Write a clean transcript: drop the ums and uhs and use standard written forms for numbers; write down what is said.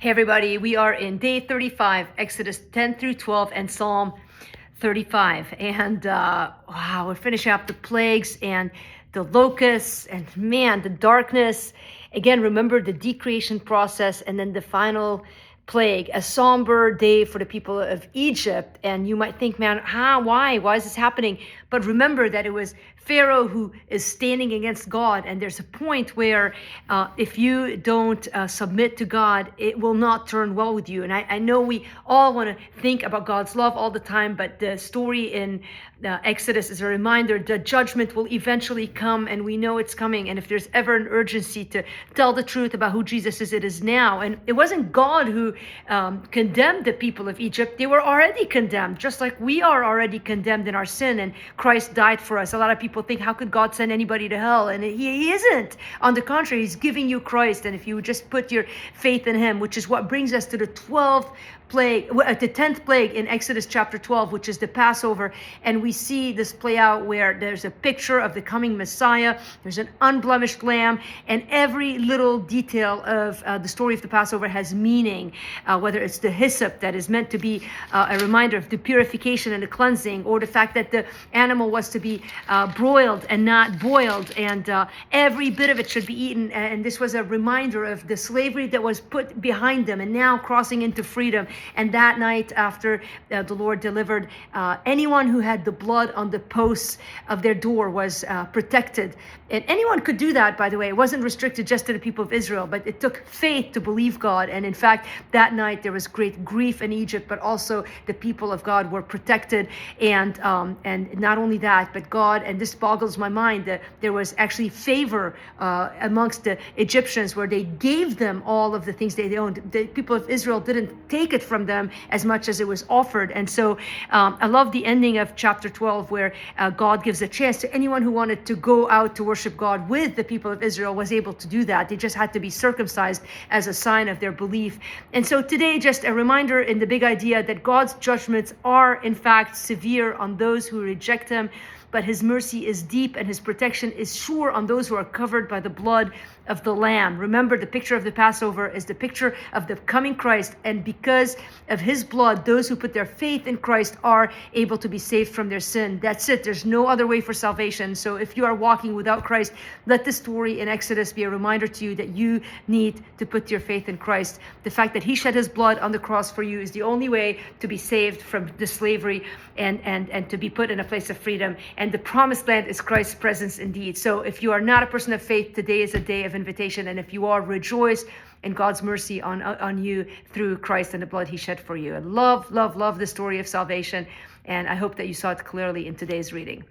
Hey everybody, we are in day 35, Exodus 10 through 12 and Psalm 35. And wow, we're finishing up the plagues and the locusts and man, the darkness. Again, remember the decreation process and then the final plague, a somber day for the people of Egypt. And you might think, man, why? Why is this happening? But remember that it was Pharaoh who is standing against God. And there's a point where if you don't submit to God, it will not turn well with you. And I know we all want to think about God's love all the time, but the story in Exodus is a reminder that judgment will eventually come, and we know it's coming. And if there's ever an urgency to tell the truth about who Jesus is, it is now. And it wasn't God who condemned the people of Egypt. They were already condemned, just like we are already condemned in our sin, and Christ died for us. A lot of people think, how could God send anybody to hell? And he isn't. On the contrary, he's giving you Christ. And if you just put your faith in him, which is what brings us to the 12th plague, the 10th plague in Exodus chapter 12, which is the Passover. And we see this play out where there's a picture of the coming Messiah. There's an unblemished lamb, and every little detail of the story of the Passover has meaning, whether it's the hyssop that is meant to be a reminder of the purification and the cleansing, or the fact that the animal was to be broiled and not boiled, and every bit of it should be eaten. And this was a reminder of the slavery that was put behind them and now crossing into freedom. And that night after the Lord delivered, anyone who had the blood on the posts of their door was protected. And anyone could do that, by the way. It wasn't restricted just to the people of Israel, but it took faith to believe God. And in fact, that night there was great grief in Egypt, but also the people of God were protected. And not only that, but God, and this boggles my mind, that there was actually favor amongst the Egyptians, where they gave them all of the things they owned. The people of Israel didn't take it from them as much as it was offered. And so I love the ending of chapter 12, where God gives a chance to anyone who wanted to go out to worship God with the people of Israel was able to do that. They just had to be circumcised as a sign of their belief. And so today, just a reminder in the big idea that God's judgments are in fact severe on those who reject him, but his mercy is deep and his protection is sure on those who are covered by the blood of the Lamb. Remember, the picture of the Passover is the picture of the coming Christ, and because of his blood, those who put their faith in Christ are able to be saved from their sin. That's it. There's no other way for salvation. So if you are walking without Christ, let this story in Exodus be a reminder to you that you need to put your faith in Christ. The fact that he shed his blood on the cross for you is the only way to be saved from the slavery and to be put in a place of freedom. And the promised land is Christ's presence indeed. So if you are not a person of faith, today is a day of invitation. And if you are, rejoice in God's mercy on you through Christ and the blood he shed for you. And love the story of salvation. And I hope that you saw it clearly in today's reading.